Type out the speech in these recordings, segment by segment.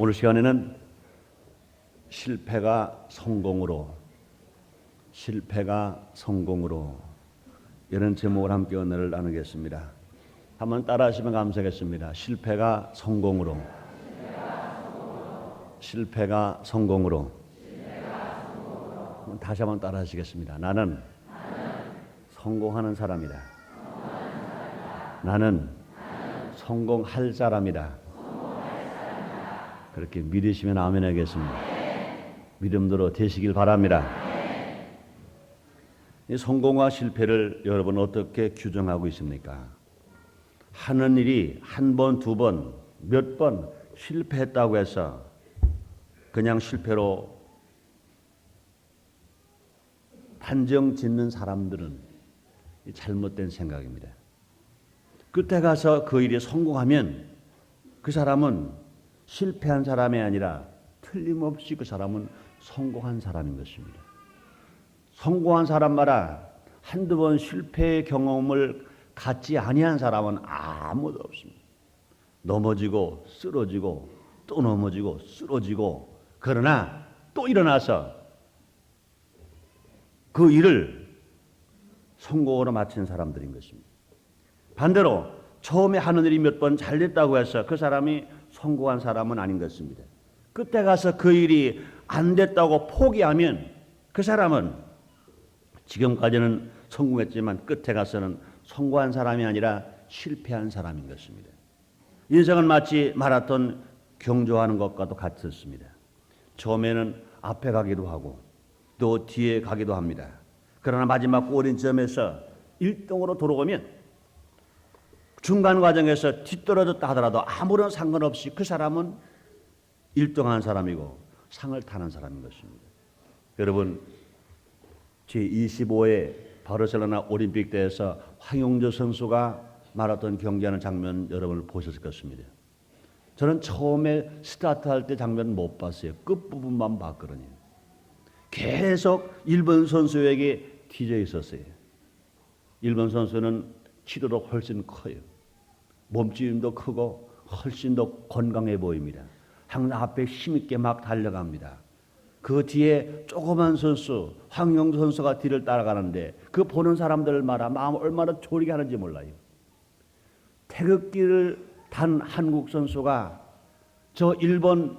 오늘 시간에는 실패가 성공으로 이런 제목을 함께 은혜를 나누겠습니다. 한번 따라하시면 감사하겠습니다. 실패가 성공으로. 다시 한번 따라하시겠습니다. 나는 성공하는 사람이다. 나는 성공할 사람이다. 그렇게 믿으시면 아멘 하겠습니다. 믿음대로 되시길 바랍니다. 이 성공과 실패를 여러분 어떻게 규정하고 있습니까? 하는 일이 한 번, 두 번, 몇 번 실패했다고 해서 그냥 실패로 판정 짓는 사람들은 잘못된 생각입니다. 끝에 가서 그 일이 성공하면 그 사람은 실패한 사람이 아니라 틀림없이 그 사람은 성공한 사람인 것입니다. 성공한 사람마다 한두 번 실패의 경험을 갖지 아니한 사람은 아무도 없습니다. 넘어지고 쓰러지고 또 넘어지고 쓰러지고 그러나 또 일어나서 그 일을 성공으로 마친 사람들인 것입니다. 반대로 처음에 하는 일이 몇 번 잘 됐다고 해서 그 사람이 성공한 사람은 아닌 것입니다. 끝에 가서 그 일이 안 됐다고 포기하면 그 사람은 지금까지는 성공했지만 끝에 가서는 성공한 사람이 아니라 실패한 사람인 것입니다. 인생은 마치 마라톤 경주하는 것과도 같습니다. 처음에는 앞에 가기도 하고 또 뒤에 가기도 합니다. 그러나 마지막 골인점에서 1등으로 돌아오면 중간 과정에서 뒤떨어졌다 하더라도 아무런 상관없이 그 사람은 1등한 사람이고 상을 타는 사람인 것입니다. 여러분 제25회 바르셀로나 올림픽 대회에서 황용조 선수가 마라톤 경기하는 장면 여러분을 보셨을 것입니다. 저는 처음에 스타트할 때 장면 못 봤어요. 끝부분만 봤거든요. 계속 일본 선수에게 뒤져 있었어요. 일본 선수는 키도 훨씬 커요. 몸집도 크고 훨씬 더 건강해 보입니다. 항상 앞에 힘있게 막 달려갑니다. 그 뒤에 조그만 선수 황영조 선수가 뒤를 따라가는데 그 보는 사람들마다 마음 얼마나 졸이게 하는지 몰라요. 태극기를 단 한국 선수가 저 일본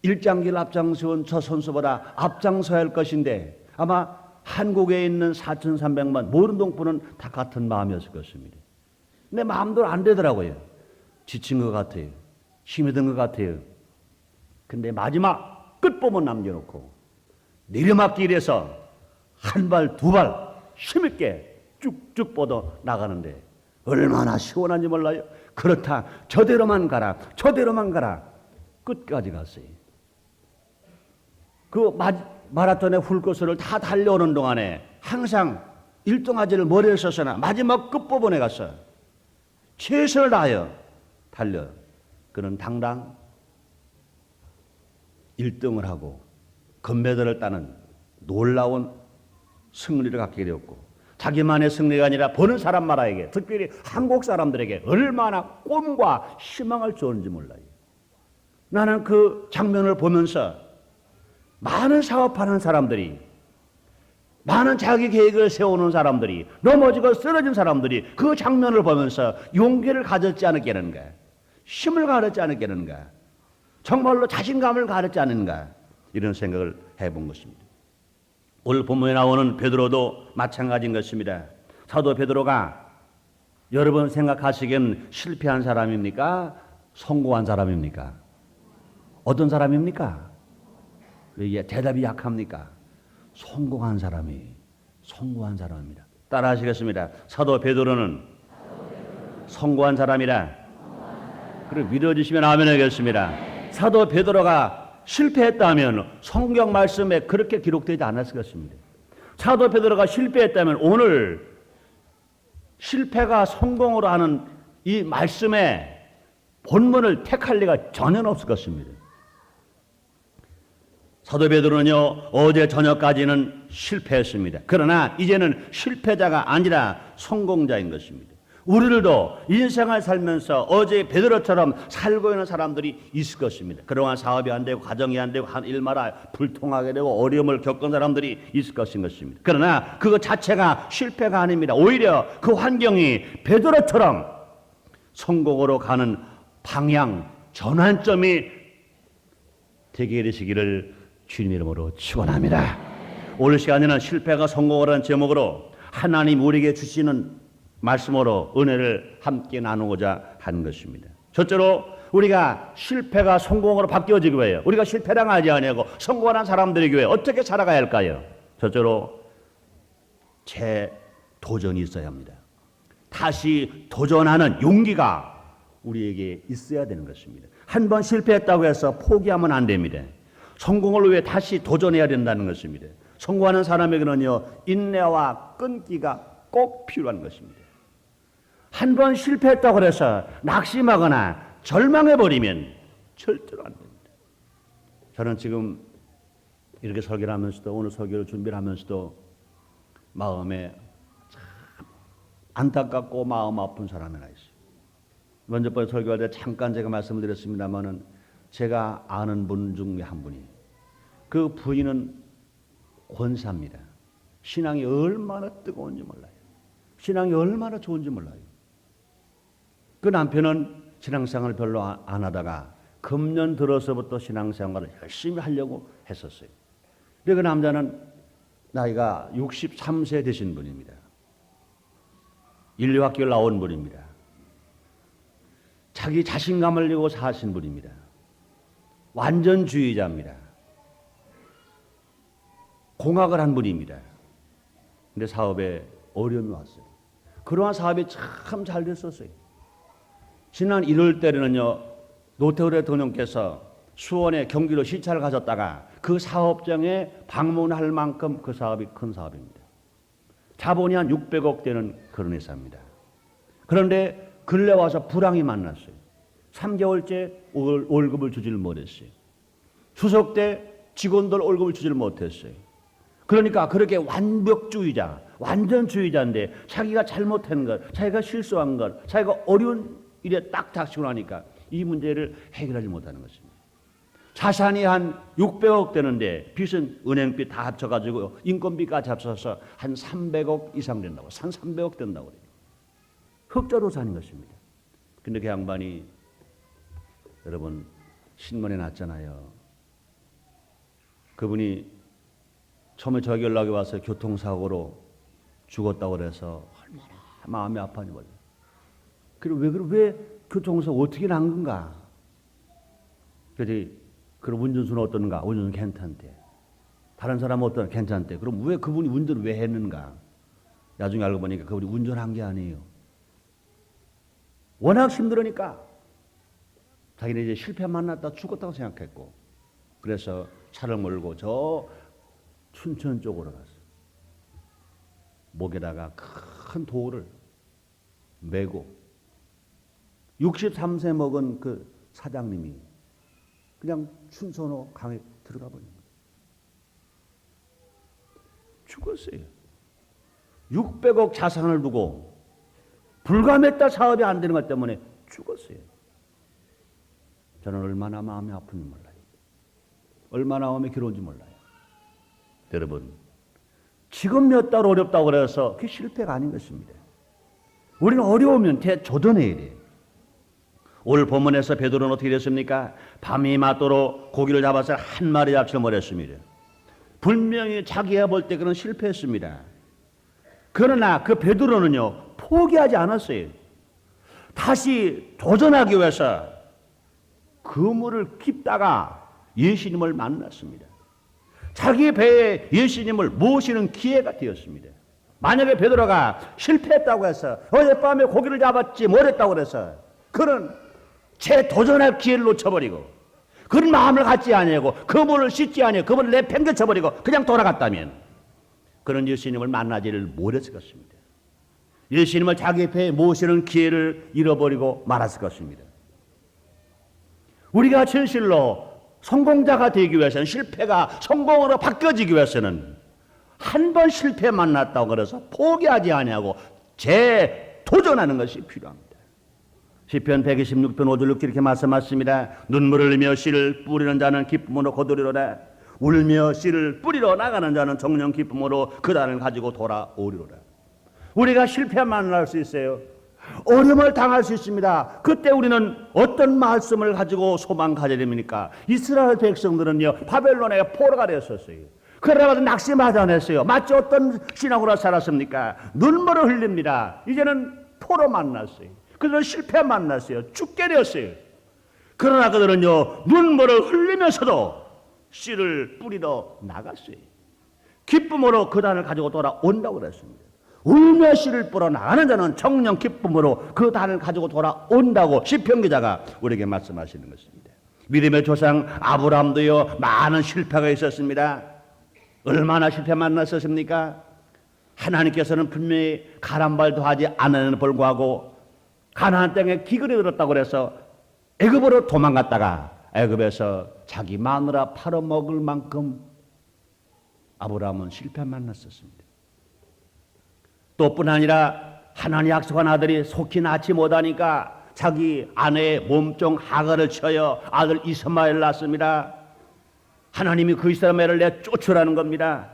일장길 앞장서온 저 선수보다 앞장서야 할 것인데 아마 한국에 있는 4,300만 모든 동포는 다 같은 마음이었을 것입니다. 근데 마음대로 안 되더라고요. 지친 것 같아요. 힘이 든 것 같아요. 근데 마지막 끝부분 남겨놓고 내리막길에서 한 발, 두 발 힘있게 쭉쭉 뻗어 나가는데 얼마나 시원한지 몰라요. 그렇다. 저대로만 가라. 끝까지 갔어요. 그 마라톤의 훌거스를 다 달려오는 동안에 항상 1등하지를 머리에 썼으나 마지막 끝부분에 가서 최선을 다하여 달려 그는 당당 1등을 하고 금메달을 따는 놀라운 승리를 갖게 되었고 자기만의 승리가 아니라 보는 사람마다에게 특별히 한국 사람들에게 얼마나 꿈과 희망을 주었는지 몰라요. 나는 그 장면을 보면서 많은 사업하는 사람들이 많은 자기 계획을 세우는 사람들이 넘어지고 쓰러진 사람들이 그 장면을 보면서 용기를 가졌지 않았겠는가, 힘을 가졌지 않았겠는가, 정말로 자신감을 가졌지 않은가 이런 생각을 해본 것입니다. 오늘 본문에 나오는 베드로도 마찬가지인 것입니다. 사도 베드로가 여러분 생각하시기엔 실패한 사람입니까? 성공한 사람입니까? 어떤 사람입니까? 왜 대답이 약합니까? 성공한 사람입니다. 따라 하시겠습니다. 사도 베드로는 성공한 사람이라. 그리고 믿어주시면 아멘 하겠습니다. 사도 베드로가 실패했다면 성경 말씀에 그렇게 기록되지 않았을 것입니다. 사도 베드로가 실패했다면 오늘 실패가 성공으로 하는 이 말씀의 본문을 택할 리가 전혀 없을 것입니다. 사도 베드로는요 어제 저녁까지는 실패했습니다. 그러나 이제는 실패자가 아니라 성공자인 것입니다. 우리들도 인생을 살면서 어제 베드로처럼 살고 있는 사람들이 있을 것입니다. 그동안 사업이 안 되고 가정이 안 되고 한 일마다 불통하게 되고 어려움을 겪은 사람들이 있을 것입니다. 그러나 그것 자체가 실패가 아닙니다. 오히려 그 환경이 베드로처럼 성공으로 가는 방향, 전환점이 되게 되시기를 주님 이름으로 축원합니다. 오늘 시간에는 실패가 성공을 제목으로 하나님 우리에게 주시는 말씀으로 은혜를 함께 나누고자 하는 것입니다. 첫째로 우리가 실패가 성공으로 바뀌어지기 위해 우리가 실패당하지 아니하고 성공한 사람들에게 위해 어떻게 살아가야 할까요? 첫째로 재도전이 있어야 합니다. 다시 도전하는 용기가 우리에게 있어야 되는 것입니다. 한 번 실패했다고 해서 포기하면 안 됩니다. 성공을 위해 다시 도전해야 된다는 것입니다. 성공하는 사람에게는요, 인내와 끈기가 꼭 필요한 것입니다. 한 번 실패했다고 해서 낙심하거나 절망해버리면 절대로 안 됩니다. 저는 지금 이렇게 설교를 하면서도 오늘 설교를 준비를 하면서도 마음에 참 안타깝고 마음 아픈 사람이 하나 있어요. 먼저 번 설교할 때 잠깐 제가 말씀을 드렸습니다마는 제가 아는 분 중에 한 분이 그 부인은 권사입니다. 신앙이 얼마나 뜨거운지 몰라요. 신앙이 얼마나 좋은지 몰라요. 그 남편은 신앙생활을 별로 안 하다가 금년 들어서부터 신앙생활을 열심히 하려고 했었어요. 근데 그 남자는 나이가 63세 되신 분입니다. 인류학교를 나온 분입니다. 자기 자신감을 가지고 사신 분입니다. 완전주의자입니다. 공학을 한 분입니다. 근데 사업에 어려움이 왔어요. 그러한 사업이 참 잘 됐었어요. 지난 1월 때는요, 노태우 대통령께서 수원에 경기도 시찰을 가셨다가 그 사업장에 방문할 만큼 그 사업이 큰 사업입니다. 자본이 한 600억 되는 그런 회사입니다. 그런데 근래 와서 불황이 만났어요. 3개월째 월급을 주지를 못했어요. 추석 때 직원들 월급을 주지를 못했어요. 그러니까 그렇게 완벽주의자, 완전주의자인데 자기가 잘못한 것, 자기가 실수한 것, 자기가 어려운 일에 딱 닥치고 나니까 이 문제를 해결하지 못하는 것입니다. 자산이 한 600억 되는데 빚은 은행빚 다 합쳐가지고 인건비까지 합쳐서 한 300억 이상 된다고, 한 300억 된다고 그래요. 흑자로 사는 것입니다. 근데 그 양반이 여러분 신문에 났잖아요. 그분이 처음에 저에게 연락이 와서 교통사고로 죽었다고 그래서 얼마나 마음이 아파하니 몰라요. 그리고 왜 교통사고 어떻게 난 건가? 그랬더니 그럼 운전수는 어떤가? 운전수는 괜찮대. 다른 사람은 어떤 괜찮대. 그럼 왜 그분이 운전을 왜 했는가? 나중에 알고 보니까 그분이 운전한 게 아니에요. 워낙 힘들으니까 자기는 이제 실패 만났다 죽었다고 생각했고 그래서 차를 몰고 저 춘천 쪽으로 갔어요. 목에다가 큰 돌을 메고 63세 먹은 그 사장님이 그냥 춘천호 강에 들어가 버린 거예요. 죽었어요. 600억 자산을 두고 불과 몇 달 사업이 안 되는 것 때문에 죽었어요. 저는 얼마나 마음이 아픈지 몰라요. 얼마나 마음이 괴로운지 몰라요. 여러분, 지금 몇 달 어렵다고 그래서 그게 실패가 아닌 것입니다. 우리는 어려우면 대조던해야 돼요. 오늘 본문에서 베드로는 어떻게 됐습니까? 밤이 맞도록 고기를 잡아서 한 마리 잡혀버렸습니다. 분명히 자기가 볼 때 그는 실패했습니다. 그러나 그 베드로는요, 포기하지 않았어요. 다시 도전하기 위해서 그물을 깁다가 예수님을 만났습니다. 자기 배에 예수님을 모시는 기회가 되었습니다. 만약에 베드로가 실패했다고 해서 어젯밤에 고기를 잡았지 못했다고 해서 그는 재도전할 기회를 놓쳐버리고 그런 마음을 갖지 아니하고 그물을 씻지 아니하고 그물을 내팽개쳐버리고 그냥 돌아갔다면 그는 예수님을 만나지를 못했을 것입니다. 예수님을 자기 배에 모시는 기회를 잃어버리고 말았을 것입니다. 우리가 진실로 성공자가 되기 위해서는 실패가 성공으로 바뀌어지기 위해서는 한 번 실패 만났다고 그래서 포기하지 아니하고 도전하는 것이 필요합니다. 시편 126편 5절 6절 이렇게 말씀하십니다. 눈물을 흘리며 씨를 뿌리는 자는 기쁨으로 거두리로라. 울며 씨를 뿌리러 나가는 자는 정령 기쁨으로 그 단을 가지고 돌아오리로라. 우리가 실패 만날 수 있어요. 어려움을 당할 수 있습니다. 그때 우리는 어떤 말씀을 가지고 소망 가져야 됩니까? 이스라엘 백성들은요, 바벨론의 포로가 되었었어요. 그러다가 낙심하지 않았어요. 마치 어떤 신앙으로 살았습니까? 눈물을 흘립니다. 이제는 포로 만났어요. 그들은 실패 만났어요. 죽게 되었어요. 그러나 그들은요, 눈물을 흘리면서도 씨를 뿌리러 나갔어요. 기쁨으로 그 단을 가지고 돌아온다고 그랬습니다. 울며 씨를 뿌려 나가는 자는 정령 기쁨으로 그 단을 가지고 돌아온다고 시편 기자가 우리에게 말씀하시는 것입니다. 믿음의 조상 아브라함도요, 많은 실패가 있었습니다. 얼마나 실패 만났었습니까? 하나님께서는 분명히 가란발도 하지 않았는 불구하고 가나안 땅에 기근이 들었다고 그래서 애굽으로 도망갔다가 애굽에서 자기 마누라 팔아먹을 만큼 아브라함은 실패 만났었습니다. 또뿐 아니라 하나님 약속한 아들이 속히 낳지 못하니까 자기 아내의 몸종 하갈을 쳐요 아들 이스마엘을 낳습니다. 하나님이 그 이스마엘을 내쫓으라는 겁니다.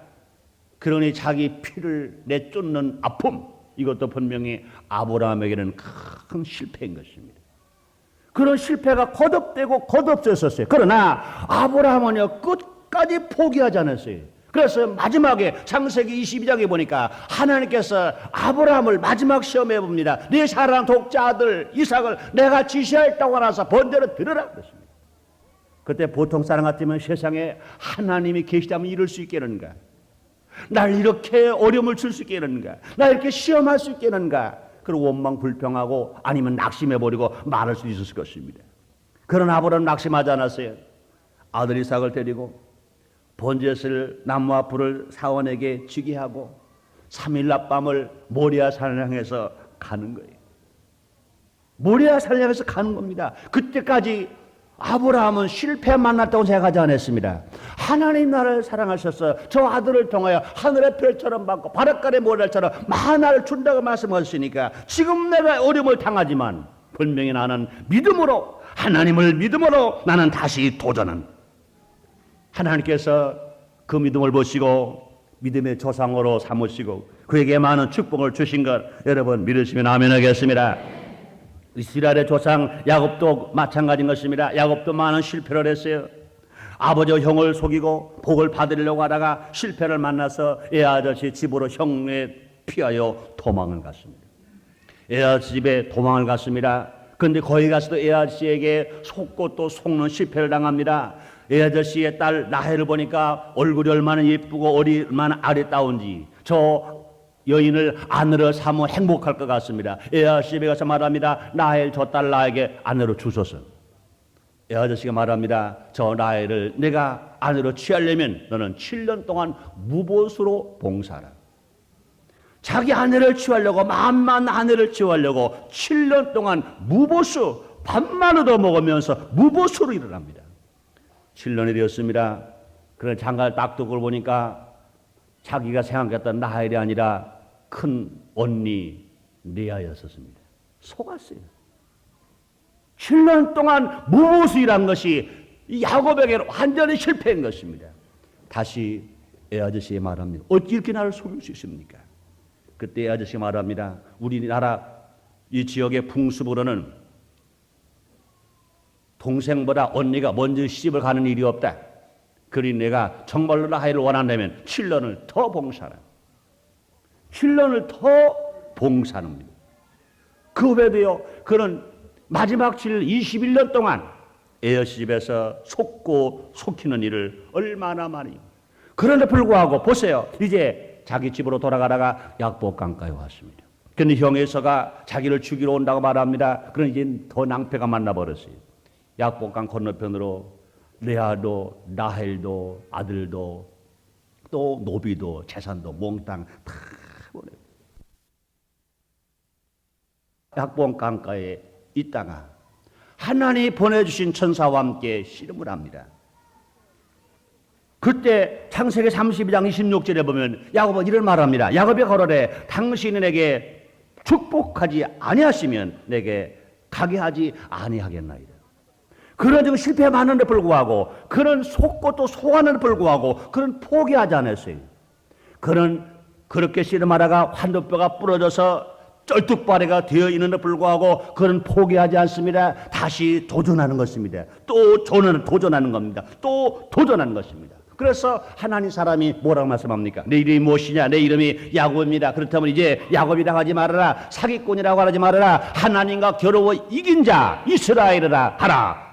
그러니 자기 피를 내쫓는 아픔, 이것도 분명히 아브라함에게는 큰 실패인 것입니다. 그런 실패가 거듭되고 거듭됐었어요. 그러나 아브라함은요, 끝까지 포기하지 않았어요. 그래서 마지막에 창세기 22장에 보니까 하나님께서 아브라함을 마지막 시험해 봅니다. 네 사랑하는 독자 아들 이삭을 내가 지시하였다고 하나서 번제로 드려라 그랬습니다. 그때 보통 사람 같으면 세상에 하나님이 계시다면 이럴 수 있겠는가? 날 이렇게 어려움을 줄 수 있겠는가? 날 이렇게 시험할 수 있겠는가? 그리고 원망 불평하고 아니면 낙심해버리고 말할 수 있었을 것입니다. 그러나 아브라함은 낙심하지 않았어요. 아들 이삭을 데리고 번제를 나무와 불을 사원에게 주게 하고 3일 낮밤을 모리아 산을 향해서 가는 거예요. 모리아 산을 향해서 가는 겁니다. 그때까지 아브라함은 실패 만났다고 생각하지 않았습니다. 하나님 나를 사랑하셔서 저 아들을 통하여 하늘의 별처럼 받고 바닷가의 모래처럼 만나를 준다고 말씀하셨으니까 지금 내가 어려움을 당하지만 분명히 나는 믿음으로, 하나님을 믿음으로 나는 다시 도전한, 하나님께서 그 믿음을 보시고 믿음의 조상으로 삼으시고 그에게 많은 축복을 주신 것 여러분 믿으시면 아멘 하겠습니다. 이스라엘의 조상 야곱도 마찬가지인 것입니다. 야곱도 많은 실패를 했어요. 아버지와 형을 속이고 복을 받으려고 하다가 실패를 만나서 애아저씨 집으로 형에 피하여 도망을 갔습니다. 애아저씨 집에 도망을 갔습니다. 그런데 거기 가서도 애아저씨에게 속고 또 속는 실패를 당합니다. 애아저씨의 딸 라헬을 보니까 얼굴이 얼마나 예쁘고 얼마나 아리따운지 저 여인을 아내로 삼어 행복할 것 같습니다. 애아저씨 집에 가서 말합니다. 라헬 저 딸 나에게 아내로 주소서. 애아저씨가 말합니다. 저 라헬을 내가 아내로 취하려면 너는 7년 동안 무보수로 봉사하라. 자기 아내를 취하려고 만만 아내를 취하려고 7년 동안 무보수 밥만 얻어 먹으면서 무보수로 일어납니다. 7년이 되었습니다. 그런 장갈 딱두고 보니까 자기가 생각했던 라헬이 아니라 큰 언니 레아였었습니다. 속았어요. 7년 동안 무보수이란 것이 야곱에게 완전히 실패한 것입니다. 다시 애아저씨에 말합니다. 어찌 이렇게 나를 속일 수 있습니까? 그때 애아저씨가 말합니다. 우리나라 이 지역의 풍습으로는 동생보다 언니가 먼저 시집을 가는 일이 없다. 그러니 내가 정말로 라헬을 원한다면 7년을 더 봉사하라. 7년을 더 봉사합니다. 그 후에도요, 그는 마지막 21년 동안 애아저씨 집에서 속고 속히는 일을 얼마나 많이. 그런데 불구하고 보세요. 이제 자기 집으로 돌아가다가 약복강가에 왔습니다. 그런데 형에서가 자기를 죽이러 온다고 말합니다. 그럼 이제 더 낭패가 만나버렸어요. 약복강 건너편으로 레아도 라헬도 아들도 또 노비도 재산도 몽땅 다 보내요. 약복강가에 있다가 하나님이 보내주신 천사와 함께 씨름을 합니다. 그때 창세기 32장 26절에 보면 야곱은 이런 말합니다. 야곱이 가로되 당신에게 축복하지 아니하시면 내게 가게 하지 아니하겠나이다. 그런 지금 실패 많은데 불구하고, 그런 속고 또 속하는데 불구하고 그런 포기하지 않았어요. 그렇게 씨름하다가 환도뼈가 부러져서 쩔뚝바레가 되어 있는데 불구하고 그런 포기하지 않습니다. 다시 도전하는 것입니다. 또 도전하는 겁니다. 또 도전하는 것입니다. 그래서 하나님 사람이 뭐라고 말씀합니까? 내 이름이 무엇이냐? 내 이름이 야곱입니다. 그렇다면 이제 야곱이라고 하지 말아라. 사기꾼이라고 하지 말아라. 하나님과 겨루어 이긴 자 이스라엘이라 하라.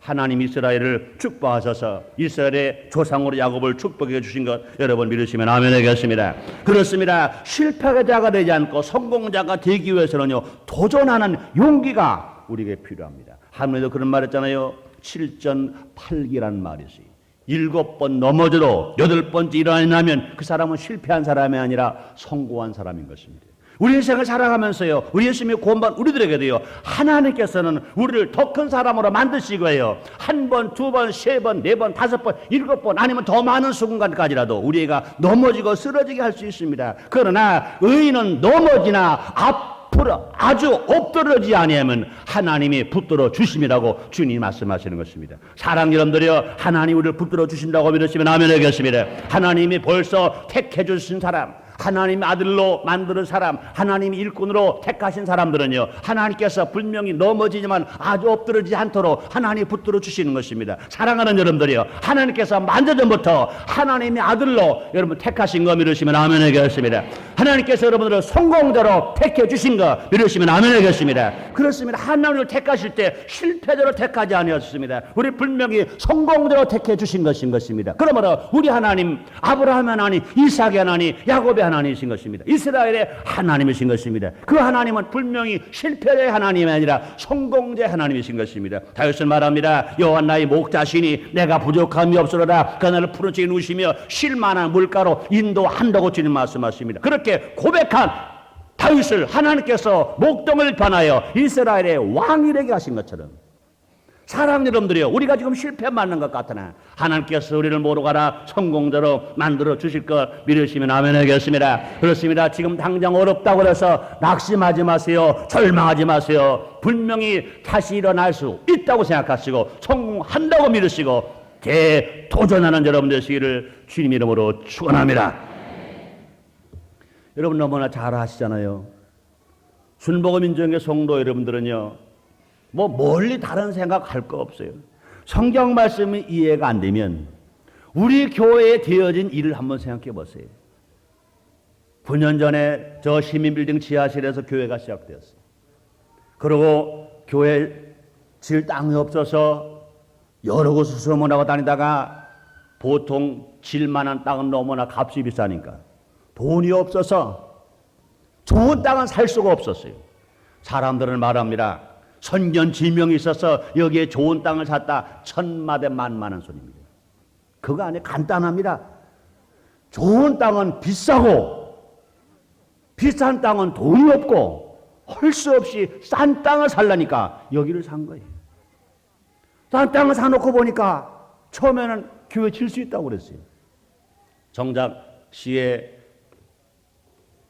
하나님 이스라엘을 축복하셔서 이스라엘의 조상으로 야곱을 축복해 주신 것 여러분 믿으시면 아멘 하겠습니다. 그렇습니다. 실패자가 되지 않고 성공자가 되기 위해서는요, 도전하는 용기가 우리에게 필요합니다. 하늘에도 그런 말 했잖아요. 7전8기라는 말이 있어요. 7번 넘어져도 8번째 일어나면 그 사람은 실패한 사람이 아니라 성공한 사람인 것입니다. 우리 인생을 살아가면서요, 우리 예수님의 구원받은 우리들에게도요, 하나님께서는 우리를 더 큰 사람으로 만드시고 해요. 1번, 2번, 3번, 4번, 5번, 7번 아니면 더 많은 순간까지라도 우리가 넘어지고 쓰러지게 할 수 있습니다. 그러나 의인은 넘어지나 앞으로 아주 엎드러지지 아니하면 하나님이 붙들어 주심이라고 주님이 말씀하시는 것입니다. 사랑 여러분들이요, 하나님 우리를 붙들어 주신다고 믿으시면 아멘 하겠습니다. 하나님이 벌써 택해 주신 사람, 하나님의 아들로 만드는 사람, 하나님의 일꾼으로 택하신 사람들은요, 하나님께서 분명히 넘어지지만 아주 엎드러지지 않도록 하나님이 붙들어 주시는 것입니다. 사랑하는 여러분들이요, 하나님께서 만저전부터 하나님의 아들로 여러분 택하신 거 믿으시면 아멘 하겠습니다. 하나님께서 여러분들을 성공자로 택해 주신 거 믿으시면 아멘 하겠습니다. 그렇습니다. 하나님을 택하실 때 실패자로 택하지 아니었습니다. 우리 분명히 성공자로 택해 주신 것입니다. 그러므로 우리 하나님, 아브라함의 하나님, 이삭의 하나님, 야곱의 하나님이신 것입니다. 이스라엘의 하나님이신 것입니다. 그 하나님은 분명히 실패자의 하나님이 아니라 성공자의 하나님이신 것입니다. 다윗은 말합니다. 여호와 나의 목자시니 내가 부족함이 없으리라. 그날을 푸른치게 누시며 쉴만한 물가로 인도한다고 주님 말씀하십니다. 그렇게 고백한 다윗을 하나님께서 목동을 변하여 이스라엘의 왕이 되게 하신 것처럼, 사랑 여러분들이요, 우리가 지금 실패 맞는 것 같으나 하나님께서 우리를 모두 가라 성공자로 만들어 주실 것 믿으시면 아멘 하겠습니다. 그렇습니다. 지금 당장 어렵다고 해서 낙심하지 마세요. 절망하지 마세요. 분명히 다시 일어날 수 있다고 생각하시고 성공한다고 믿으시고 대도전하는 여러분 되시기를 주님 이름으로 축원합니다. 여러분 너무나 잘 아시잖아요. 순복음 민족의 성도 여러분들은요, 멀리 다른 생각할 거 없어요. 성경 말씀이 이해가 안 되면 우리 교회에 되어진 일을 한번 생각해 보세요. 9년 전에 저 시민빌딩 지하실에서 교회가 시작되었어요. 그리고 교회 질 땅이 없어서 여러 곳을 소문하고 다니다가 보통 질 만한 땅은 너무나 값이 비싸니까 돈이 없어서 좋은 땅은 살 수가 없었어요. 사람들은 말합니다. 선견지명이 있어서 여기에 좋은 땅을 샀다. 천마대 만만한 소리입니다. 그거 아니에요. 간단합니다. 좋은 땅은 비싸고 비싼 땅은 돈이 없고 할 수 없이 싼 땅을 살라니까 여기를 산 거예요. 싼 땅을 사놓고 보니까 처음에는 교회 질 수 있다고 그랬어요. 정작 시에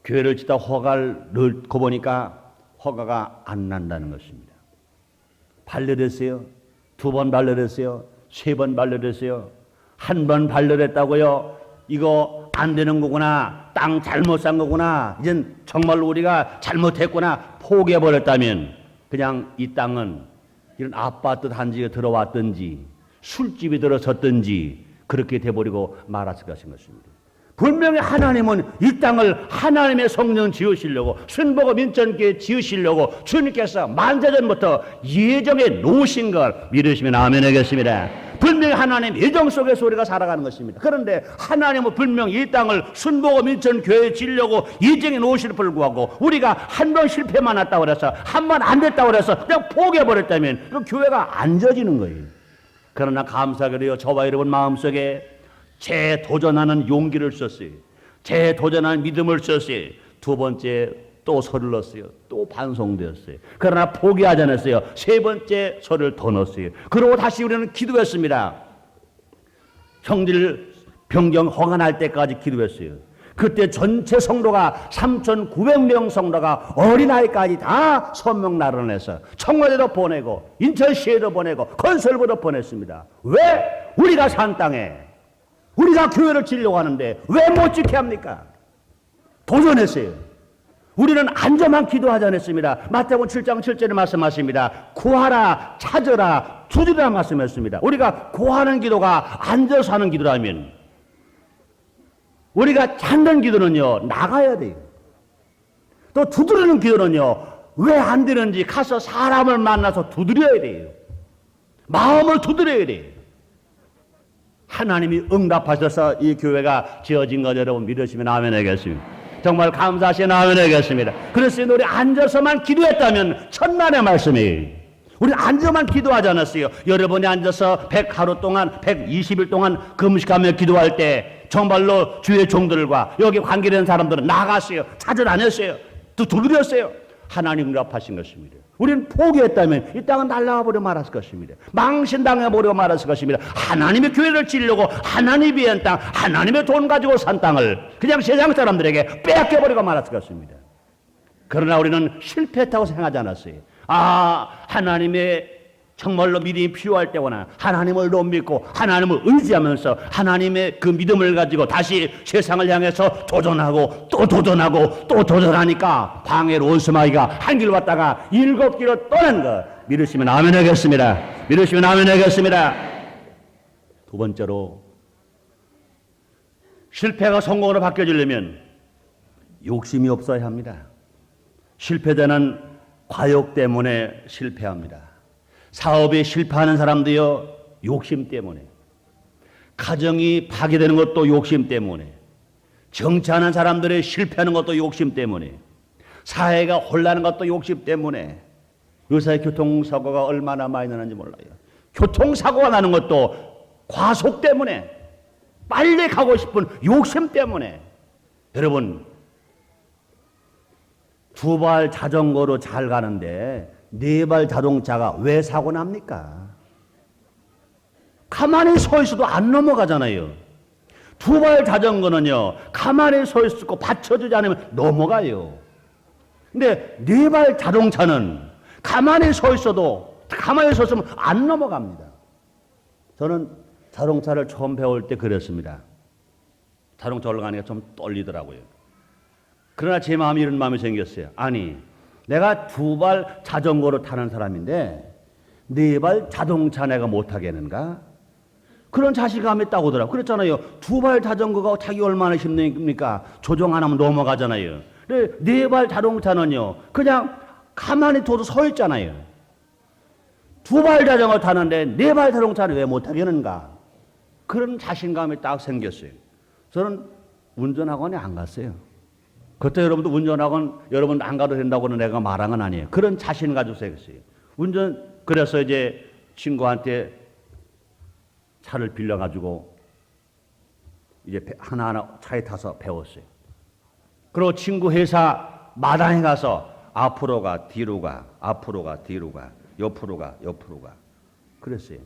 교회를 짓다 허가를 넣고 보니까 허가가 안 난다는 것입니다. 반려됐어요. 2번 반려됐어요. 3번 반려됐어요. 1번 반려됐다고요. 이거 안 되는 거구나. 땅 잘못 산 거구나. 이젠 정말로 우리가 잘못했구나. 포기해버렸다면 그냥 이 땅은 이런 아파트 단지에 들어왔든지 술집이 들어섰든지 그렇게 돼버리고 말았을 것입니다. 분명히 하나님은 이 땅을 하나님의 성령 지으시려고, 순복음 인천교회 지으시려고 주님께서 만세전부터 예정해 놓으신 걸 믿으시면 아멘 하겠습니다. 분명히 하나님 예정 속에서 우리가 살아가는 것입니다. 그런데 하나님은 분명히 이 땅을 순복음 인천교회에 지으려고 예정해 놓으시는 불구하고 우리가 한 번 실패만 했다고 해서 한 번 안 됐다고 해서 그냥 포기해버렸다면 그 교회가 안 져지는 거예요. 그러나 감사하게도요, 저와 여러분 마음속에 재도전하는 용기를 썼어요. 재도전하는 믿음을 썼어요. 2번째 또 소리를 넣었어요. 또 반송되었어요. 그러나 포기하지 않았어요. 3번째 소리를 더 넣었어요. 그리고 다시 우리는 기도했습니다. 형질 변경 허가날 때까지 기도했어요. 그때 전체 성도가 3,900명 성도가 어린아이까지 다 선명 나눠내서 청와대도 보내고 인천시에도 보내고 건설부도 보냈습니다. 왜? 우리가 산 땅에 우리가 교회를 지려고 하는데 왜 못 지게 합니까? 도전했어요. 우리는 앉아만 기도하지 않았습니다. 마태복음 7장 7절에 말씀하십니다. 구하라, 찾으라, 두드리라 말씀했습니다. 우리가 구하는 기도가 앉아서 하는 기도라면 우리가 찾는 기도는요, 나가야 돼요. 또 두드리는 기도는요, 왜 안 되는지 가서 사람을 만나서 두드려야 돼요. 마음을 두드려야 돼요. 하나님이 응답하셔서 이 교회가 지어진 것 여러분 믿으시면 아멘 하겠습니다. 정말 감사하시면 아멘 하겠습니다. 그래서 우리 앉아서만 기도했다면 천만의 말씀이에요. 우리 앉아만 기도하지 않았어요. 여러분이 앉아서 100하루 동안 120일 동안 금식하며 기도할 때 정말로 주의 종들과 여기 관계된 사람들은 나갔어요. 찾아다녔어요. 또 두드렸어요. 하나님 응답하신 것입니다. 우리는 포기했다면 이 땅은 날아가 버려 말았을 것입니다. 망신당해 버려 말았을 것입니다. 하나님의 교회를 지으려고 하나님이 위한 땅, 하나님의 돈 가지고 산 땅을 그냥 세상 사람들에게 빼앗겨 버리고 말았을 것입니다. 그러나 우리는 실패했다고 생각하지 않았어요. 하나님의 정말로 믿음이 필요할 때거나 하나님을 너무 믿고 하나님을 의지하면서 하나님의 그 믿음을 가지고 다시 세상을 향해서 도전하고 또 도전하고 또 도전하니까 방해로 원수마귀가 한 길 왔다가 7길로 떠난 것 믿으시면 아멘 하겠습니다. 믿으시면 아멘 하겠습니다. 두 번째로 실패가 성공으로 바뀌어지려면 욕심이 없어야 합니다. 실패자는 과욕 때문에 실패합니다. 사업에 실패하는 사람도요, 욕심 때문에. 가정이 파괴되는 것도 욕심 때문에. 정치하는 사람들의 실패하는 것도 욕심 때문에. 사회가 혼란하는 것도 욕심 때문에. 요새 교통사고가 얼마나 많이 나는지 몰라요. 교통사고가 나는 것도 과속 때문에. 빨리 가고 싶은 욕심 때문에. 여러분, 2발 자전거로 잘 가는데 4발 자동차가 왜 사고 납니까? 가만히 서 있어도 안 넘어가잖아요. 2발 자전거는요, 가만히 서 있고 받쳐주지 않으면 넘어가요. 근데 4발 자동차는 가만히 서 있어도, 가만히 서 있으면 안 넘어갑니다. 저는 자동차를 처음 배울 때 그랬습니다. 자동차 올라가니까 좀 떨리더라고요. 그러나 제 마음에 이런 마음이 생겼어요. 아니, 내가 2발 자전거로 타는 사람인데 4발 자동차 내가 못하겠는가? 그런 자신감이 있다고 하더라고요. 그랬잖아요. 2발 자전거가 타기 얼마나 힘듭니까? 조정 안 하면 넘어가잖아요. 4발 자동차는요, 그냥 가만히 둬도 서 있잖아요. 2발 자전거 타는데 4발 자동차는 왜 못하겠는가? 그런 자신감이 딱 생겼어요. 저는 운전학원에 안 갔어요. 그때 여러분도 운전학원 여러분 안 가도 된다고는 내가 말한 건 아니에요. 그런 자신 가지고 생겼어요. 그래서 이제 친구한테 차를 빌려가지고 이제 하나하나 차에 타서 배웠어요. 그리고 친구 회사 마당에 가서 앞으로 가, 뒤로 가, 앞으로 가, 뒤로 가, 옆으로 가, 옆으로 가. 그랬어요.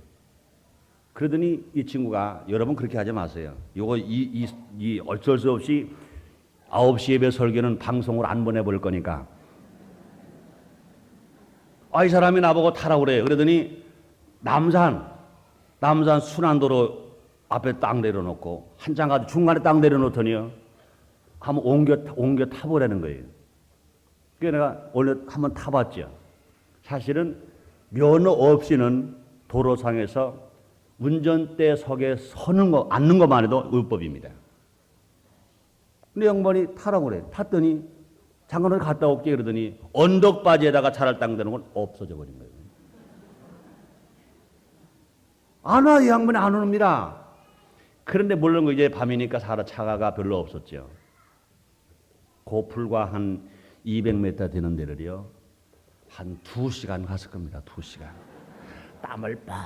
그러더니 이 친구가 여러분 그렇게 하지 마세요. 이 어쩔 수 없이 9시 예배 설교는 방송으로 안 보내버릴 거니까. 이 사람이 나보고 타라고 그래요. 그러더니 남산 순환도로 앞에 딱 내려놓고 한참 가도 중간에 딱 내려놓더니요. 한번 옮겨 타보라는 거예요. 그래서 내가 원래 한번 타봤죠. 사실은 면허 없이는 도로상에서 운전대석에 앉는 것만 해도 율법입니다. 근데 양반이 타라고 그래. 탔더니 잠깐 갔다 올게 그러더니 언덕바지에다가 차를 딱 대는 건 없어져 버린 거예요. 안 와, 이 양반이 안 옵니다. 그런데 물론 이제 밤이니까 차가 별로 없었죠. 고풀과 한 200m 되는 데를요, 한 2시간 갔을 겁니다. 2시간. 땀을 빡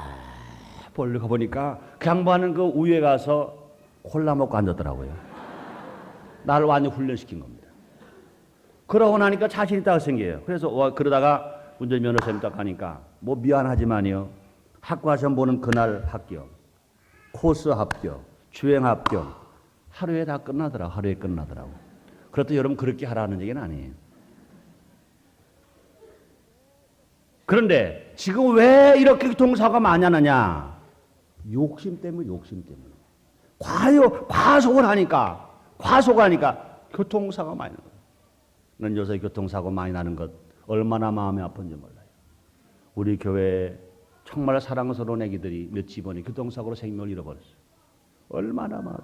벌리고 보니까 그 양반은 그 위에 가서 콜라 먹고 앉았더라고요. 나를 완전히 훈련시킨 겁니다. 그러고 나니까 자신 있다고 생겨요. 그래서 그러다가 운전면허 딱 가니까 뭐 미안하지만요, 학과 시험 보는 그날 합격, 코스 합격, 주행 합격, 하루에 다 끝나더라고. 하루에 끝나더라고. 그렇다고 여러분 그렇게 하라는 얘기는 아니에요. 그런데 지금 왜 이렇게 교통사고가 많이 하느냐? 욕심 때문에. 과속을 하니까 교통사고가 많이 나요. 난 요새 교통사고 많이 나는 것 얼마나 마음이 아픈지 몰라요. 우리 교회 정말 사랑스러운 애기들이 몇 집안이 교통사고로 생명을 잃어버렸어요. 얼마나 마음.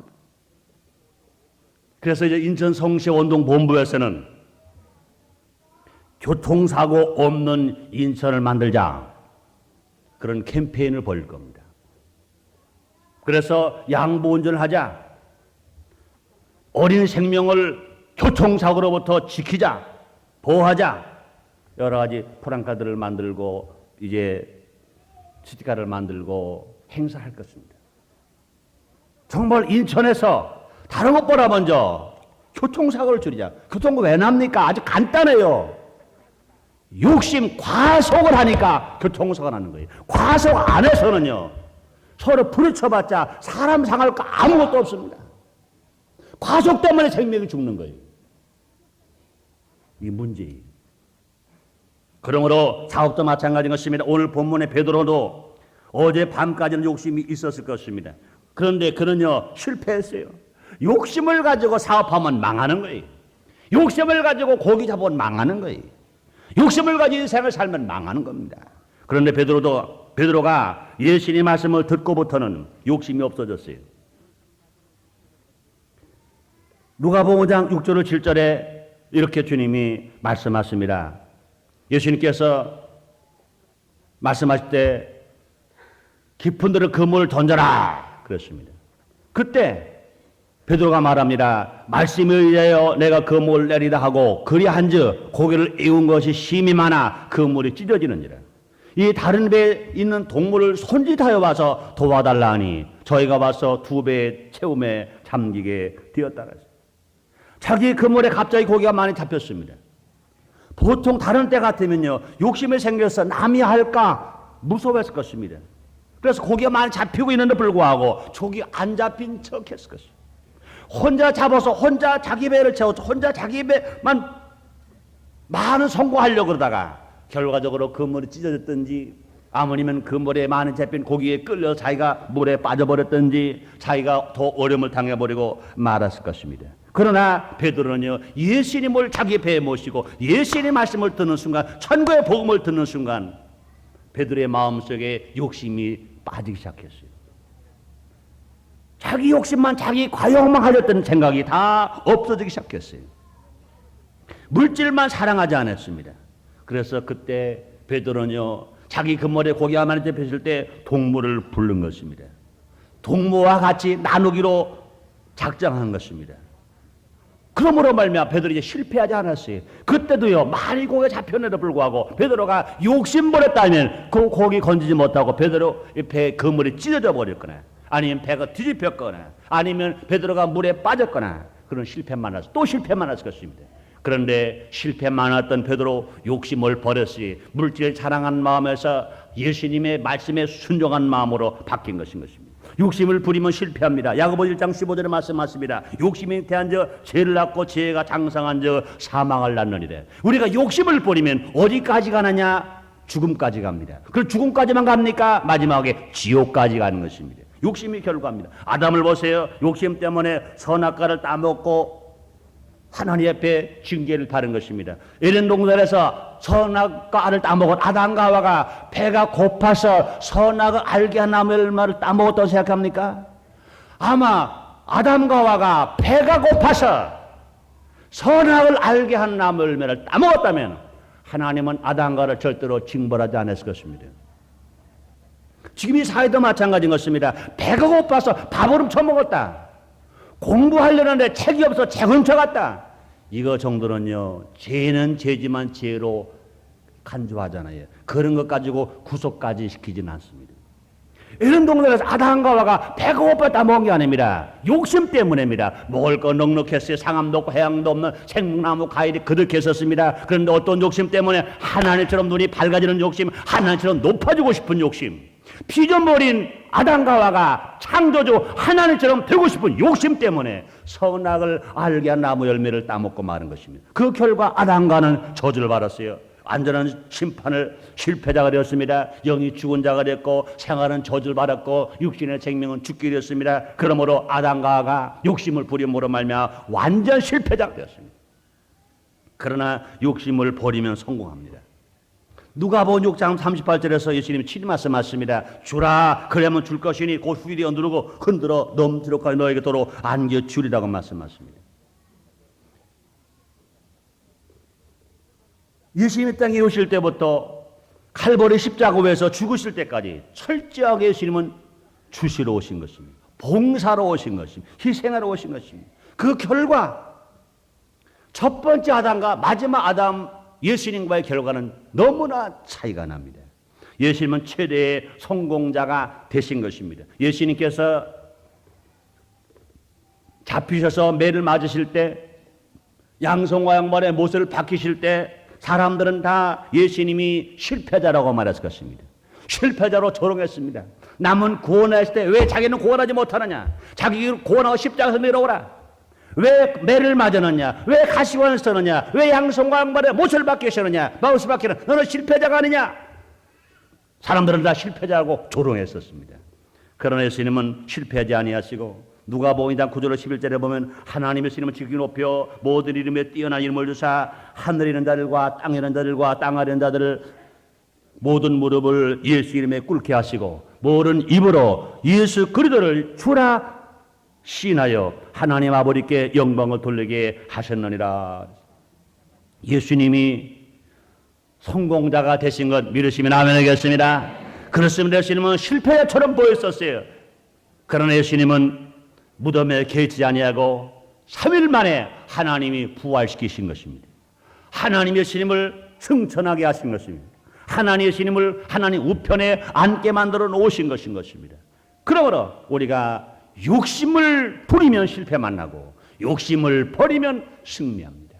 그래서 이제 인천 성시 원동본부에서는 교통사고 없는 인천을 만들자 그런 캠페인을 벌일 겁니다. 그래서 양보 운전을 하자, 어린 생명을 교통사고로부터 지키자, 보호하자, 여러 가지 프랑카드를 만들고 이제 스티커를 만들고 행사할 것입니다. 정말 인천에서 다른 것보다 먼저 교통사고를 줄이자. 교통사고 왜 납니까? 아주 간단해요. 욕심, 과속을 하니까 교통사고가 나는 거예요. 과속 안에서는요, 서로 부딪혀봤자 사람 상할 거 아무것도 없습니다. 과속 때문에 생명이 죽는 거예요. 이 문제예요. 그러므로 사업도 마찬가지인 것입니다. 오늘 본문의 베드로도 어제 밤까지는 욕심이 있었을 것입니다. 그런데 그는요, 실패했어요. 욕심을 가지고 사업하면 망하는 거예요. 욕심을 가지고 고기 잡으면 망하는 거예요. 욕심을 가지고 인생을 살면 망하는 겁니다. 그런데 베드로가 예수님의 말씀을 듣고부터는 욕심이 없어졌어요. 누가복음 5장 6절을 7절에 이렇게 주님이 말씀하십니다. 예수님께서 말씀하실 때 깊은 데를 그물을 던져라 그랬습니다. 그때 베드로가 말합니다. 말씀에 의하여 내가 그물을 내리다 하고 그리한즉 고개를 에운 것이 심히 많아 그물이 찢어지는지라. 이 다른 배에 있는 동물을 손짓하여 와서 도와달라 하니 저희가 와서 2배의 채움에 잠기게 되었다. 자기 그물에 갑자기 고기가 많이 잡혔습니다. 보통 다른 때 같으면요, 욕심이 생겨서 남이 할까 무서워했을 것입니다. 그래서 고기가 많이 잡히고 있는데 불구하고 조기 안 잡힌 척 했을 것입니다. 혼자 잡아서 혼자 자기 배를 채워서 혼자 자기 배만 많은 성공하려고 그러다가 결과적으로 그물이 찢어졌든지 아니면 그물에 많이 잡힌 고기에 끌려 자기가 물에 빠져버렸든지 자기가 더 어려움을 당해버리고 말았을 것입니다. 그러나 베드로는요, 예수님을 자기 배에 모시고 예수님의 말씀을 듣는 순간, 천국의 복음을 듣는 순간 베드로의 마음속에 욕심이 빠지기 시작했어요. 자기 욕심만, 자기 과욕만 하렸던 생각이 다 없어지기 시작했어요. 물질만 사랑하지 않았습니다. 그래서 그때 베드로는요, 자기 그물에 고기가 많이 잡혔을 때 동무를 부른 것입니다. 동무와 같이 나누기로 작정한 것입니다. 그러므로 말미암아 베드로 이제 실패하지 않았어요. 그때도요, 많이 고기가 잡혔는데도 불구하고 베드로가 욕심부렸다면 그 고기 건지지 못하고 베드로 배 그물이 찢어져 버렸거나 아니면 배가 뒤집혔거나 아니면 베드로가 물에 빠졌거나 그런 실패만 했을, 또 실패만 했을 것입니다. 그런데 실패만 했던 베드로 욕심을 버렸으니 물질을 사랑한 마음에서 예수님의 말씀에 순종한 마음으로 바뀐 것입니다. 욕심을 부리면 실패합니다. 야고보 1장 15절에 말씀하십니다. 욕심이 대한 저 죄를 낳고 죄가 장성한 저 사망을 낳느니라. 우리가 욕심을 부리면 어디까지 가느냐? 죽음까지 갑니다. 그럼 죽음까지만 갑니까? 마지막에 지옥까지 가는 것입니다. 욕심이 결과입니다. 아담을 보세요. 욕심 때문에 선악과를 따먹고 하나님 앞에 징계를 받은 것입니다. 에덴 동산에서 선악과를 따먹은 아담과 하와가 배가 고파서 선악을 알게 한 나무 열매를 따먹었다고 생각합니까? 아마 아담과 하와가 배가 고파서 선악을 알게 한 나무 열매를 따먹었다면 하나님은 아담과 하와를 절대로 징벌하지 않았을 것입니다. 지금 이 사회도 마찬가지인 것입니다. 배가 고파서 밥을 처먹었다. 공부하려는데 책이 없어 책 훔쳐갔다. 이거 정도는요, 죄는 죄지만 죄로 간주하잖아요. 그런 것 가지고 구속까지 시키지는 않습니다. 이런 동네에서 아담과 하와가 배가 고팠다 먹은 게 아닙니다. 욕심 때문입니다. 먹을 거 넉넉했어요. 상함도 없고 해양도 없는 생나무 과일이 그득했었습니다. 그런데 어떤 욕심 때문에 하나님처럼 눈이 밝아지는 욕심, 하나님처럼 높아지고 싶은 욕심, 피조물인 아담과 하와가 창조주 하나님처럼 되고 싶은 욕심 때문에 선악을 알게 한 나무 열매를 따먹고 마는 것입니다. 그 결과 아담과는 저주를 받았어요. 완전한 심판을 실패자가 되었습니다. 영이 죽은 자가 됐고 생활은 저주를 받았고 육신의 생명은 죽게 되었습니다. 그러므로 아담과 하와가 욕심을 부림으로 말미암아 완전 실패자가 되었습니다. 그러나 욕심을 버리면 성공합니다. 누가복음 6장 38절에서 예수님이 친히 말씀하십니다. 주라 그러면 줄 것이니 곧 휘리어 누르고 흔들어 넘치도록 너에게 도로 안겨주리라고 말씀하십니다. 예수님이 땅에 오실 때부터 칼보리 십자가에서 죽으실 때까지 철저하게 예수님은 주시러 오신 것입니다. 봉사로 오신 것입니다. 희생하러 오신 것입니다. 그 결과 첫 번째 아담과 마지막 아담 예수님과의 결과는 너무나 차이가 납니다. 예수님은 최대의 성공자가 되신 것입니다. 예수님께서 잡히셔서 매를 맞으실 때 양손과 양발에 못을 박히실 때 사람들은 다 예수님이 실패자라고 말했을 것입니다. 실패자로 조롱했습니다. 남은 구원했을 때 왜 자기는 구원하지 못하느냐? 자기를 구원하고 십자가에서 내려오라. 왜 매를 맞았느냐? 왜 가시관을 쓰느냐? 왜 양손과 양발에 못을 박히시느냐? 마우스 박히는 너는 실패자가 아니냐? 사람들은 다 실패자라고 조롱했었습니다. 그러나 예수님은 실패하지 아니하시고 누가복음 2장 9절 11절에 보면 하나님의 이름을 지극히 높여 모든 이름에 뛰어난 이름을 주사 하늘에 있는 자들과 땅에 있는 자들과 땅 아래 있는 자들을 모든 무릎을 예수 이름에 꿇게 하시고 모든 입으로 예수 그리스도를 주라 시인하여 하나님 아버지께 영광을 돌리게 하셨느니라. 예수님이 성공자가 되신 것 믿으시면 아멘 하겠습니다. 그렇습니다. 예수님은 실패자처럼 보였었어요. 그러나 예수님은 무덤에 계시지 아니하고 3일 만에 하나님이 부활시키신 것입니다. 하나님 예수님을 승천하게 하신 것입니다. 하나님 예수님을 하나님 우편에 앉게 만들어 놓으신 것입니다. 그러므로 우리가 욕심을 부리면 실패만 나고 욕심을 버리면 승리합니다.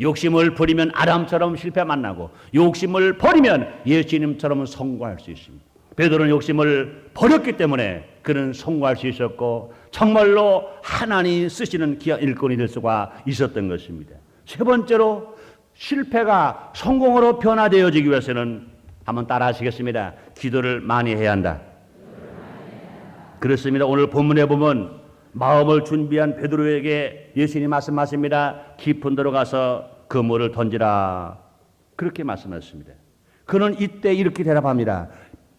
욕심을 버리면 아담처럼 실패만 나고 욕심을 버리면 예수님처럼 성공할 수 있습니다. 베드로는 욕심을 버렸기 때문에 그는 성공할 수 있었고 정말로 하나님이 쓰시는 귀한 일꾼이 될 수가 있었던 것입니다. 세 번째로 실패가 성공으로 변화되어지기 위해서는 한번 따라 하시겠습니다. 기도를 많이 해야 한다. 그렇습니다. 오늘 본문에 보면 마음을 준비한 베드로에게 예수님이 말씀하십니다. 깊은 데로 가서 그물을 던지라. 그렇게 말씀하셨습니다. 그는 이때 이렇게 대답합니다.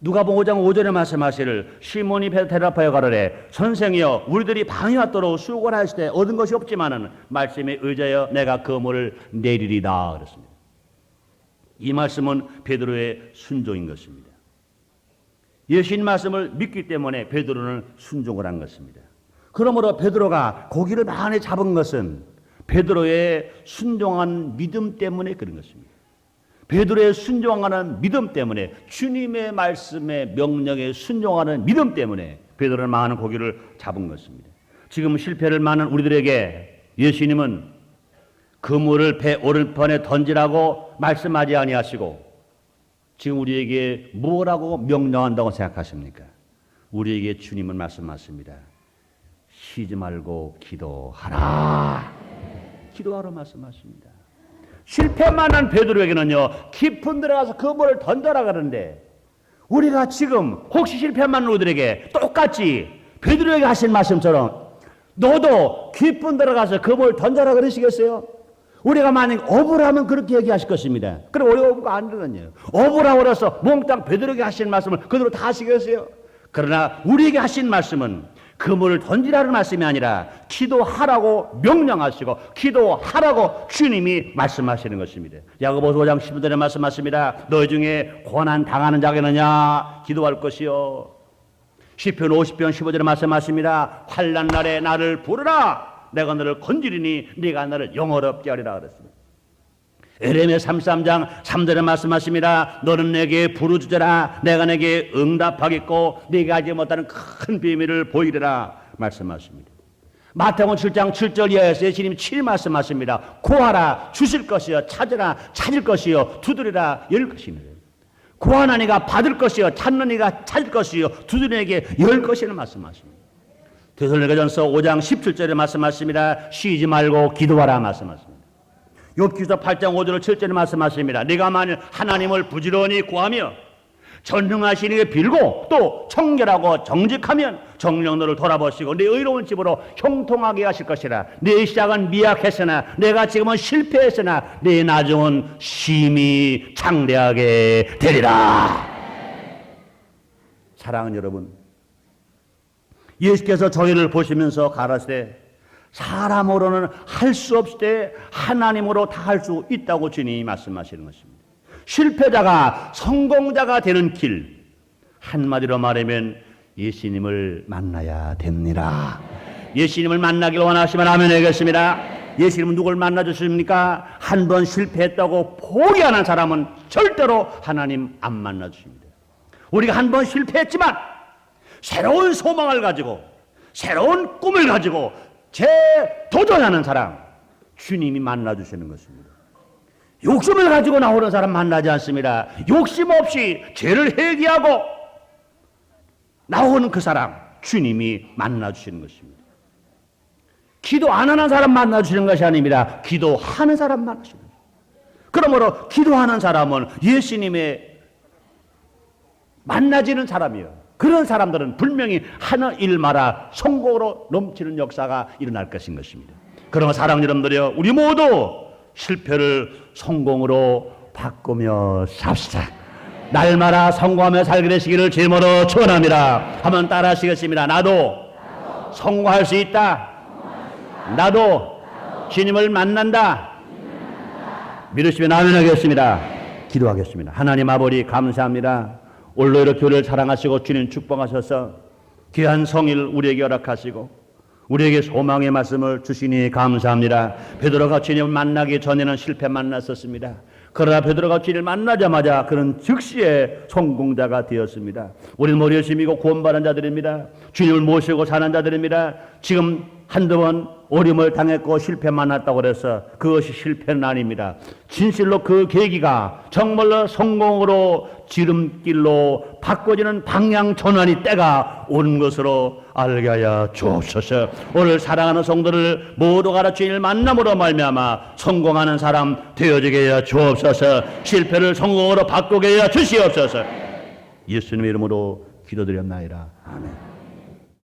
누가복음 5장 5절에 말씀하시를 시몬이 대답하여 가로되 선생이여 우리들이 밤이 왔도록 수고를 하실 때 얻은 것이 없지만은 말씀에 의지하여 내가 그물을 내리리다 그랬습니다. 이 말씀은 베드로의 순종인 것입니다. 예수님 말씀을 믿기 때문에 베드로는 순종을 한 것입니다. 그러므로 베드로가 고기를 많이 잡은 것은 베드로의 순종한 믿음 때문에 그런 것입니다. 베드로의 순종하는 믿음 때문에 주님의 말씀에 명령에 순종하는 믿음 때문에 베드로는 많은 고기를 잡은 것입니다. 지금 실패를 많은 우리들에게 예수님은 그물을 배 오른편에 던지라고 말씀하지 아니하시고 지금 우리에게 뭐라고 명령한다고 생각하십니까? 우리에게 주님은 말씀하십니다. 쉬지 말고 기도하라. 기도하라 말씀하십니다. 실패만 한 베드로에게는요 깊은 데로 가서 그물을 던져라 그러는데 우리가 지금 혹시 실패만 한 우리들에게 똑같이 베드로에게 하신 말씀처럼 너도 깊은 데로 가서 그물을 던져라 그러시겠어요? 우리가 만약 어부를 하면 그렇게 얘기하실 것입니다. 그럼 우리 어부가 안 되거든요. 어부라고 그래서 몽땅 베드로에게 하신 말씀을 그대로 다 하시겠어요? 그러나 우리에게 하신 말씀은 그물을 던지라는 말씀이 아니라 기도하라고 명령하시고 기도하라고 주님이 말씀하시는 것입니다. 야고보서 5장 15절에 말씀하십니다. 너희 중에 고난 당하는 자가 있느냐 기도할 것이요. 시편 50편 15절에 말씀하십니다. 환난 날에 나를 부르라 내가 너를 건지리니 네가 나를 영어롭게 하리라 그랬습니다. 에레미야 33장 3절에 말씀하십니다. 너는 내게 부르짖으라 내가 내게 응답하겠고 네가 알지 못하는 큰 비밀을 보이리라 말씀하십니다. 마태복음 7장 7절 이하에서 예수님이 7 말씀하십니다. 구하라 주실 것이요 찾으라 찾을 것이요 두드리라 열 것이니라. 구하는 이가 받을 것이요 찾는 이가 찾을 것이요 두드리는 이에게 열 것이라는 말씀하십니다. 데살로니가전서 5장 17절에 말씀하십니다. 쉬지 말고 기도하라 말씀하십니다. 욥기서 8장 5절 7절에 말씀하십니다. 네가 만일 하나님을 부지런히 구하며 전능하신 이에게 빌고 또 청결하고 정직하면 정령 너를 돌아보시고 네 의로운 집으로 형통하게 하실 것이라. 네 시작은 미약했으나 내가 지금은 실패했으나 네 나중은 심히 창대하게 되리라. 사랑하는 여러분, 예수께서 저희를 보시면서 가라사대 사람으로는 할 수 없을 때 하나님으로 다 할 수 있다고 주님이 말씀하시는 것입니다. 실패자가 성공자가 되는 길, 한마디로 말하면 예수님을 만나야 됩니다. 예수님을 만나길 원하시면 아멘 하겠습니다. 예수님은 누굴 만나 주십니까? 한 번 실패했다고 포기하는 사람은 절대로 하나님 안 만나 주십니다. 우리가 한 번 실패했지만 새로운 소망을 가지고 새로운 꿈을 가지고 재도전하는 사람 주님이 만나 주시는 것입니다. 욕심을 가지고 나오는 사람 만나지 않습니다. 욕심 없이 죄를 회개하고 나오는 그 사람 주님이 만나 주시는 것입니다. 기도 안 하는 사람 만나 주시는 것이 아닙니다. 기도하는 사람 만나 주시는 것입니다. 그러므로 기도하는 사람은 예수님의 만나지는 사람이에요. 그런 사람들은 분명히 하는 일마다 성공으로 넘치는 역사가 일어날 것인 것입니다. 그러나 사랑하는 여러분들이요, 우리 모두 실패를 성공으로 바꾸며 삽시다. 날마다 성공하며 살게 되시기를 주님으로 축원합니다. 한번 따라 하시겠습니다. 나도 성공할 수 있다. 나도 주님을 만난다. 믿으시면 아멘 하겠습니다. 기도하겠습니다. 하나님 아버지 감사합니다. 오늘도 이렇게 우리를 사랑하시고 주님 축복하셔서 귀한 성일 우리에게 허락하시고 우리에게 소망의 말씀을 주시니 감사합니다. 베드로가 주님을 만나기 전에는 실패 만났었습니다. 그러나 베드로가 주님을 만나자마자 그런 즉시의 성공자가 되었습니다. 우리는 머리 열심이고 구원받은 자들입니다. 주님을 모시고 사는 자들입니다. 지금 한두 번 어려움을 당했고 실패 만났다고 그래서 그것이 실패는 아닙니다. 진실로 그 계기가 정말로 성공으로 지름길로 바꿔지는 방향 전환이 때가 온 것으로 알게 하여 주옵소서. 오늘 사랑하는 성도를 모두 가라 주님을 만남으로 말미암아 성공하는 사람 되어지게 하여 주옵소서. 실패를 성공으로 바꾸게 하여 주시옵소서. 예수님의 이름으로 기도드렸나이다. 아멘.